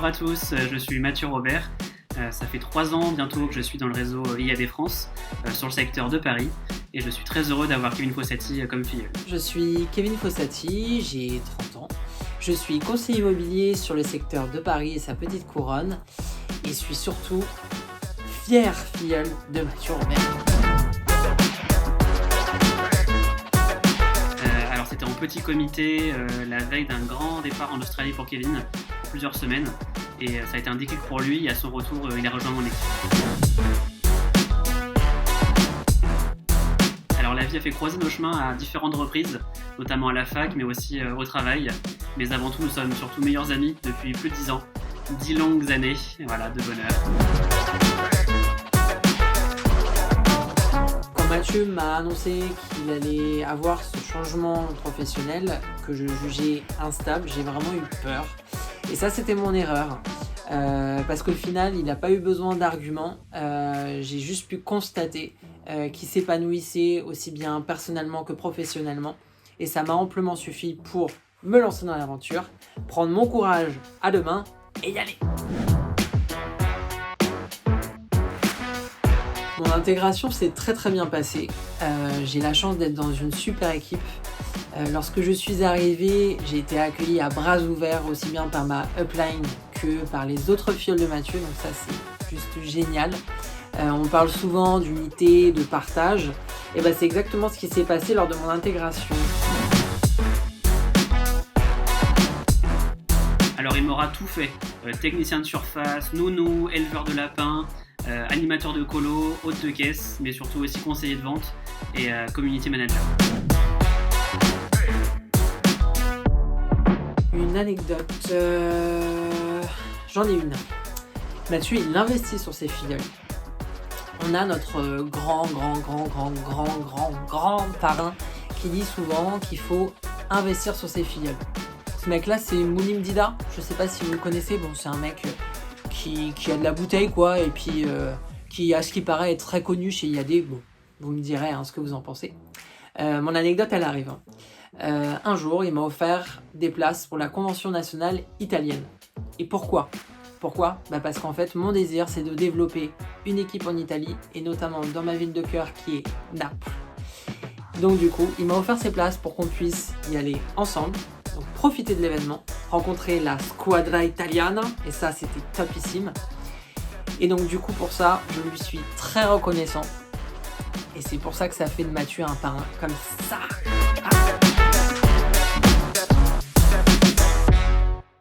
Bonjour à tous, je suis Mathieu Robert. Ça fait 3 ans bientôt que je suis dans le réseau IAD France, sur le secteur de Paris, et je suis très heureux d'avoir Kevin Fossati comme filleul. Je suis Kevin Fossati, j'ai 30 ans. Je suis conseiller immobilier sur le secteur de Paris et sa petite couronne, et je suis surtout fier filleul de Mathieu Robert. Alors c'était en petit comité la veille d'un grand départ en Australie pour Kevin, pour plusieurs semaines, et ça a été un déclic pour lui, et à son retour il a rejoint mon équipe. Alors la vie a fait croiser nos chemins à différentes reprises, notamment à la fac mais aussi au travail, mais avant tout nous sommes surtout meilleurs amis depuis plus de 10 ans, 10 longues années, voilà, de bonheur. Mathieu m'a annoncé qu'il allait avoir ce changement professionnel que je jugeais instable, j'ai vraiment eu peur. Et ça, c'était mon erreur. Parce qu'au final, il n'a pas eu besoin d'arguments. J'ai juste pu constater qu'il s'épanouissait aussi bien personnellement que professionnellement. Et ça m'a amplement suffi pour me lancer dans l'aventure, prendre mon courage à deux mains et y aller. Mon intégration s'est très bien passée. J'ai la chance d'être dans une super équipe. Lorsque je suis arrivée, j'ai été accueillie à bras ouverts aussi bien par ma upline que par les autres filleuls de Mathieu, donc ça c'est juste génial. On parle souvent d'unité, de partage, et c'est exactement ce qui s'est passé lors de mon intégration. Alors il m'aura tout fait, technicien de surface, nounou, éleveur de lapins, animateur de colo, hôte de caisse, mais surtout aussi conseiller de vente et community manager. Une anecdote, j'en ai une. Mathieu, il investit sur ses filleuls. On a notre grand parrain qui dit souvent qu'il faut investir sur ses filleuls. Ce mec-là, c'est Mounim Dida. Je sais pas si vous le connaissez. Bon, c'est un mec qui a de la bouteille, quoi, et puis qui, à ce qui paraît, est très connu chez IAD. Bon, vous me direz ce que vous en pensez. Mon anecdote, elle arrive. Un jour, il m'a offert des places pour la convention nationale italienne. Et pourquoi ? Parce qu'en fait, mon désir, c'est de développer une équipe en Italie, et notamment dans ma ville de cœur, qui est Naples. Donc du coup, il m'a offert ces places pour qu'on puisse y aller ensemble, donc profiter de l'événement, rencontrer la squadra italiana, et ça, c'était topissime. Et donc du coup, pour ça, je lui suis très reconnaissant. Et c'est pour ça que ça fait de Mathieu un parrain comme ça.